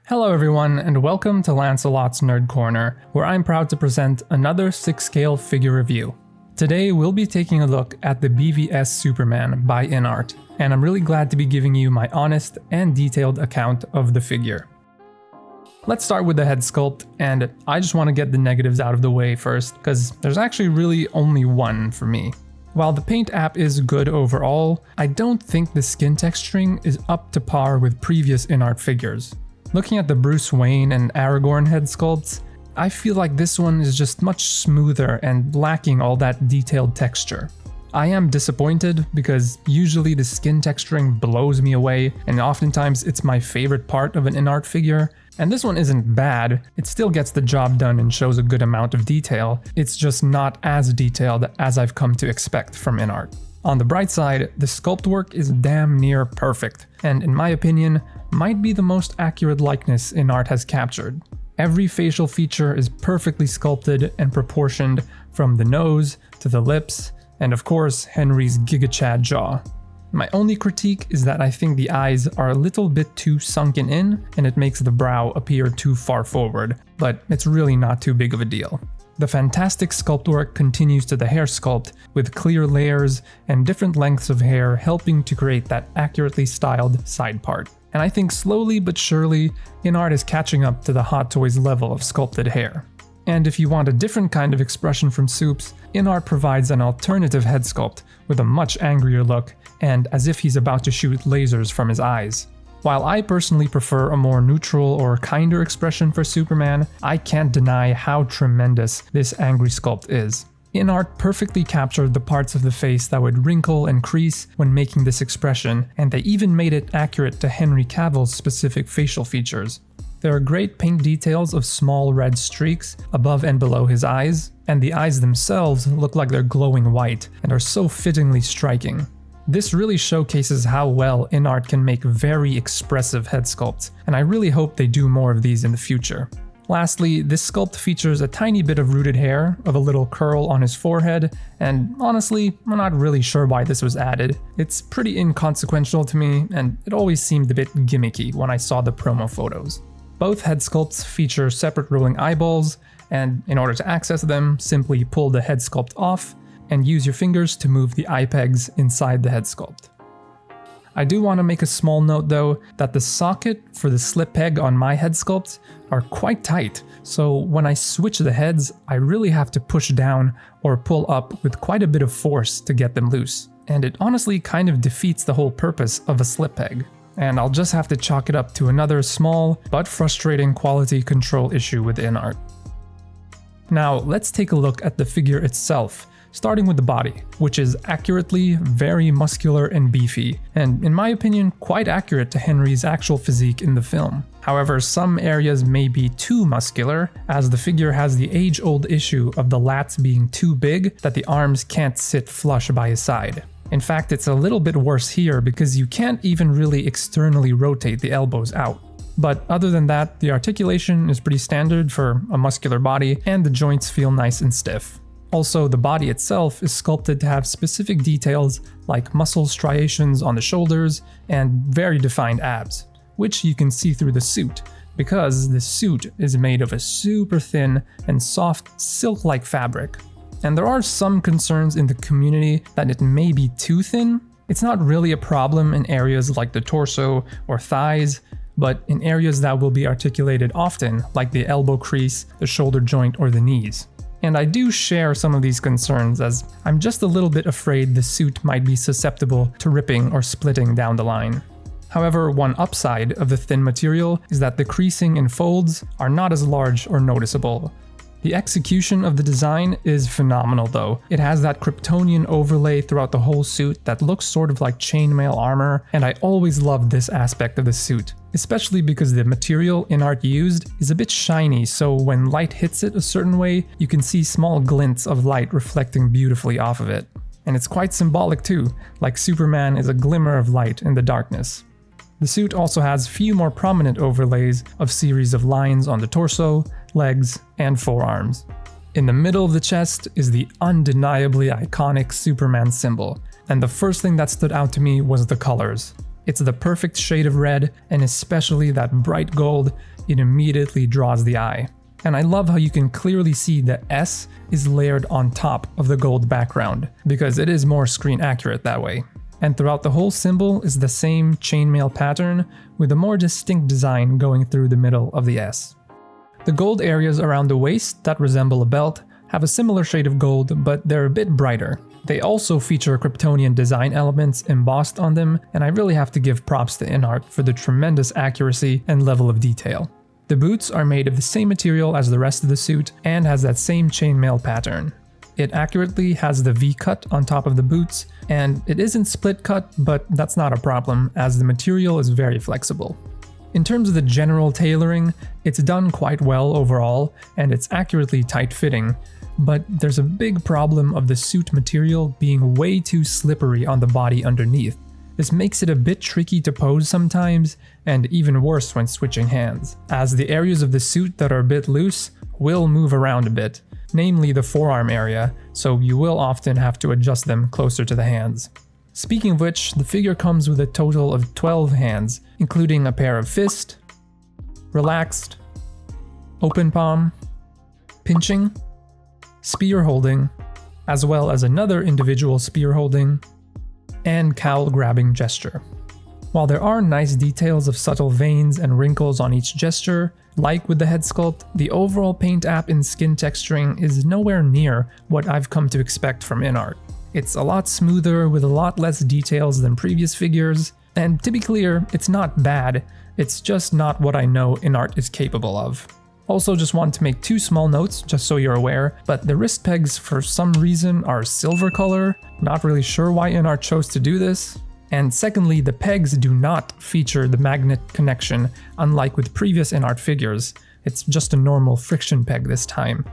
Hello everyone, and welcome to Lancelot's Nerd Corner, where I'm proud to present another 6-scale figure review. Today we'll be taking a look at the BvS Superman by InArt, and I'm really glad to be giving you my honest and detailed account of the figure. Let's start with the head sculpt, and I just want to get the negatives out of the way first, because there's actually really only one for me. While the paint app is good overall, I don't think the skin texturing is up to par with previous InArt figures. Looking at the Bruce Wayne and Aragorn head sculpts, I feel like this one is just much smoother and lacking all that detailed texture. I am disappointed because usually the skin texturing blows me away, and oftentimes it's my favorite part of an InArt figure, and this one isn't bad. It still gets the job done and shows a good amount of detail. It's just not as detailed as I've come to expect from InArt. On the bright side, the sculpt work is damn near perfect, and in my opinion, might be the most accurate likeness InArt has captured. Every facial feature is perfectly sculpted and proportioned, from the nose to the lips, and of course Henry's Giga Chad jaw. My only critique is that I think the eyes are a little bit too sunken in, and it makes the brow appear too far forward, but it's really not too big of a deal. The fantastic sculpt work continues to the hair sculpt, with clear layers and different lengths of hair helping to create that accurately styled side part. And I think slowly but surely, InArt is catching up to the Hot Toys level of sculpted hair. And if you want a different kind of expression from Supes, InArt provides an alternative head sculpt with a much angrier look and as if he's about to shoot lasers from his eyes. While I personally prefer a more neutral or kinder expression for Superman, I can't deny how tremendous this angry sculpt is. InArt perfectly captured the parts of the face that would wrinkle and crease when making this expression, and they even made it accurate to Henry Cavill's specific facial features. There are great paint details of small red streaks above and below his eyes, and the eyes themselves look like they're glowing white and are so fittingly striking. This really showcases how well InArt can make very expressive head sculpts, and I really hope they do more of these in the future. Lastly, this sculpt features a tiny bit of rooted hair of a little curl on his forehead, and honestly, I'm not really sure why this was added. It's pretty inconsequential to me, and it always seemed a bit gimmicky when I saw the promo photos. Both head sculpts feature separate rolling eyeballs, and in order to access them, simply pull the head sculpt off and use your fingers to move the eye pegs inside the head sculpt. I do want to make a small note though, that the socket for the slip peg on my head sculpts are quite tight, so when I switch the heads, I really have to push down or pull up with quite a bit of force to get them loose, and it honestly kind of defeats the whole purpose of a slip peg. And I'll just have to chalk it up to another small but frustrating quality control issue with InArt. Now let's take a look at the figure itself, starting with the body, which is accurately very muscular and beefy, and in my opinion quite accurate to Henry's actual physique in the film. However, some areas may be too muscular, as the figure has the age-old issue of the lats being too big that the arms can't sit flush by his side. In fact, it's a little bit worse here because you can't even really externally rotate the elbows out. But other than that, the articulation is pretty standard for a muscular body, and the joints feel nice and stiff. Also, the body itself is sculpted to have specific details like muscle striations on the shoulders and very defined abs, which you can see through the suit, because the suit is made of a super thin and soft silk-like fabric. And there are some concerns in the community that it may be too thin. It's not really a problem in areas like the torso or thighs, but in areas that will be articulated often, like the elbow crease, the shoulder joint, or the knees. And I do share some of these concerns, as I'm just a little bit afraid the suit might be susceptible to ripping or splitting down the line. However, one upside of the thin material is that the creasing and folds are not as large or noticeable. The execution of the design is phenomenal though. It has that Kryptonian overlay throughout the whole suit that looks sort of like chainmail armor, and I always loved this aspect of the suit, especially because the material InArt used is a bit shiny, so when light hits it a certain way, you can see small glints of light reflecting beautifully off of it. And it's quite symbolic too, like Superman is a glimmer of light in the darkness. The suit also has few more prominent overlays of series of lines on the torso, legs, and forearms. In the middle of the chest is the undeniably iconic Superman symbol, and the first thing that stood out to me was the colors. It's the perfect shade of red, and especially that bright gold, it immediately draws the eye. And I love how you can clearly see the S is layered on top of the gold background, because it is more screen accurate that way. And throughout the whole symbol is the same chainmail pattern with a more distinct design going through the middle of the S. The gold areas around the waist that resemble a belt have a similar shade of gold, but they're a bit brighter. They also feature Kryptonian design elements embossed on them, and I really have to give props to InArt for the tremendous accuracy and level of detail. The boots are made of the same material as the rest of the suit and has that same chainmail pattern. It accurately has the V-cut on top of the boots, and it isn't split cut, but that's not a problem as the material is very flexible. In terms of the general tailoring, it's done quite well overall, and it's accurately tight-fitting, but there's a big problem of the suit material being way too slippery on the body underneath. This makes it a bit tricky to pose sometimes, and even worse when switching hands, as the areas of the suit that are a bit loose will move around a bit, namely the forearm area, so you will often have to adjust them closer to the hands. Speaking of which, the figure comes with a total of 12 hands, including a pair of fist, relaxed, open palm, pinching, spear holding, as well as another individual spear holding, and cowl grabbing gesture. While there are nice details of subtle veins and wrinkles on each gesture, like with the head sculpt, the overall paint app and skin texturing is nowhere near what I've come to expect from InArt. It's a lot smoother with a lot less details than previous figures, and to be clear, it's not bad, it's just not what I know InArt is capable of. Also just want to make two small notes just so you're aware, but the wrist pegs for some reason are silver color, not really sure why InArt chose to do this. And secondly, the pegs do not feature the magnet connection, unlike with previous InArt figures. It's just a normal friction peg this time.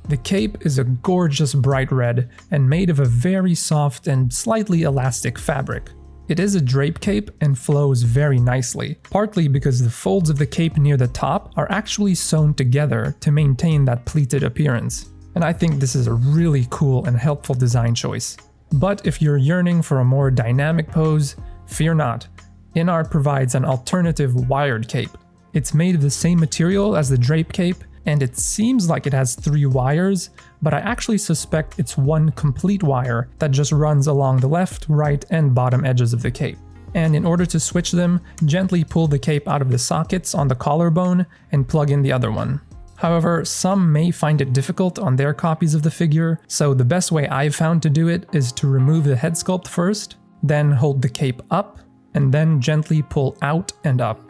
The cape is a gorgeous bright red and made of a very soft and slightly elastic fabric. It is a drape cape and flows very nicely, partly because the folds of the cape near the top are actually sewn together to maintain that pleated appearance. And I think this is a really cool and helpful design choice. But if you're yearning for a more dynamic pose, fear not. InArt provides an alternative wired cape. It's made of the same material as the drape cape, and it seems like it has 3 wires, but I actually suspect it's one complete wire that just runs along the left, right, and bottom edges of the cape. And in order to switch them, gently pull the cape out of the sockets on the collarbone and plug in the other one. However, some may find it difficult on their copies of the figure, so the best way I've found to do it is to remove the head sculpt first, then hold the cape up, and then gently pull out and up.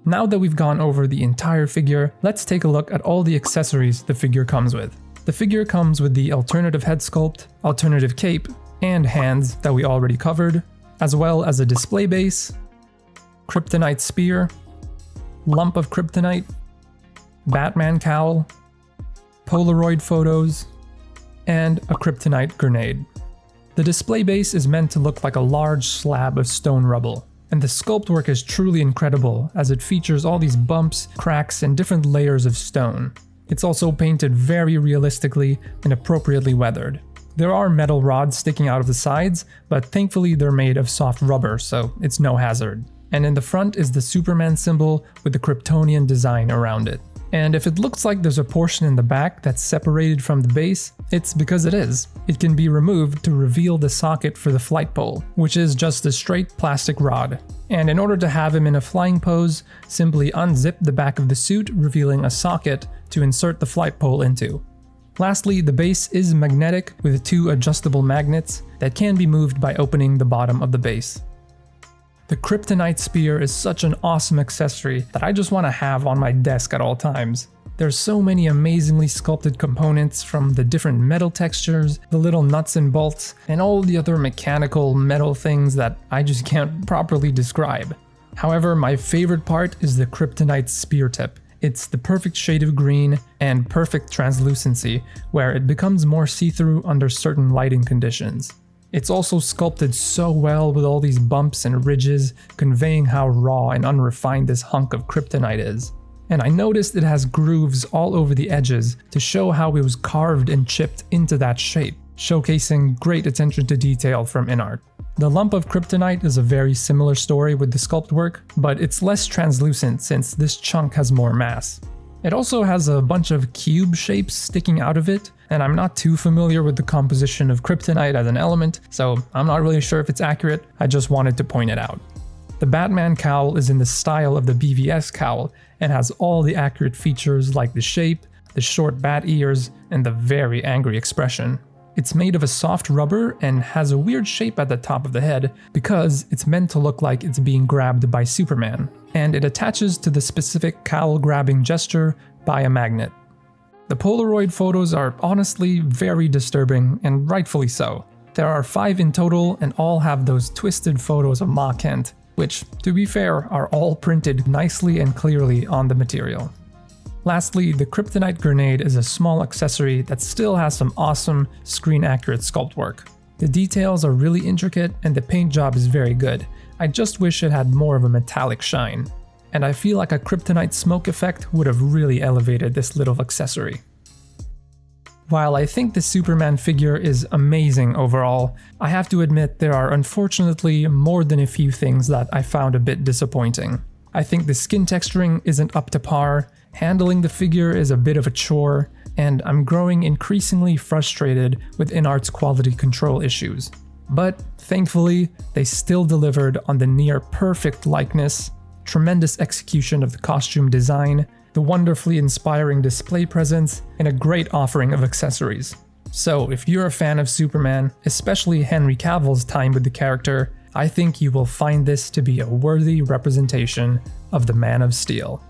Now that we've gone over the entire figure, let's take a look at all the accessories the figure comes with. The figure comes with the alternative head sculpt, alternative cape, and hands that we already covered, as well as a display base, kryptonite spear, lump of kryptonite, Batman cowl, Polaroid photos, and a kryptonite grenade. The display base is meant to look like a large slab of stone rubble. And the sculpt work is truly incredible as it features all these bumps, cracks, and different layers of stone. It's also painted very realistically and appropriately weathered. There are metal rods sticking out of the sides, but thankfully they're made of soft rubber, so it's no hazard. And in the front is the Superman symbol with the Kryptonian design around it. And if it looks like there's a portion in the back that's separated from the base, it's because it is. It can be removed to reveal the socket for the flight pole, which is just a straight plastic rod. And in order to have him in a flying pose, simply unzip the back of the suit, revealing a socket to insert the flight pole into. Lastly, the base is magnetic with 2 adjustable magnets that can be moved by opening the bottom of the base. The kryptonite spear is such an awesome accessory that I just want to have on my desk at all times. There's so many amazingly sculpted components, from the different metal textures, the little nuts and bolts, and all the other mechanical metal things that I just can't properly describe. However, my favorite part is the kryptonite spear tip. It's the perfect shade of green and perfect translucency, where it becomes more see-through under certain lighting conditions. It's also sculpted so well with all these bumps and ridges, conveying how raw and unrefined this hunk of kryptonite is. And I noticed it has grooves all over the edges to show how it was carved and chipped into that shape, showcasing great attention to detail from InArt. The lump of kryptonite is a very similar story with the sculpt work, but it's less translucent since this chunk has more mass. It also has a bunch of cube shapes sticking out of it, and I'm not too familiar with the composition of kryptonite as an element, so I'm not really sure if it's accurate. I just wanted to point it out. The Batman cowl is in the style of the BvS cowl and has all the accurate features like the shape, the short bat ears, and the very angry expression. It's made of a soft rubber and has a weird shape at the top of the head because it's meant to look like it's being grabbed by Superman, and it attaches to the specific cowl grabbing gesture by a magnet. The Polaroid photos are honestly very disturbing, and rightfully so. There are 5 in total and all have those twisted photos of Ma Kent, which, to be fair, are all printed nicely and clearly on the material. Lastly, the kryptonite grenade is a small accessory that still has some awesome screen-accurate sculpt work. The details are really intricate and the paint job is very good. I just wish it had more of a metallic shine. And I feel like a kryptonite smoke effect would have really elevated this little accessory. While I think the Superman figure is amazing overall, I have to admit there are unfortunately more than a few things that I found a bit disappointing. I think the skin texturing isn't up to par, handling the figure is a bit of a chore, and I'm growing increasingly frustrated with InArt's quality control issues. But thankfully, they still delivered on the near perfect likeness, tremendous execution of the costume design, the wonderfully inspiring display presence, and a great offering of accessories. So if you're a fan of Superman, especially Henry Cavill's time with the character, I think you will find this to be a worthy representation of the Man of Steel.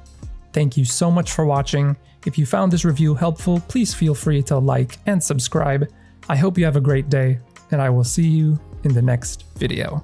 Thank you so much for watching. If you found this review helpful, please feel free to like and subscribe. I hope you have a great day, and I will see you in the next video.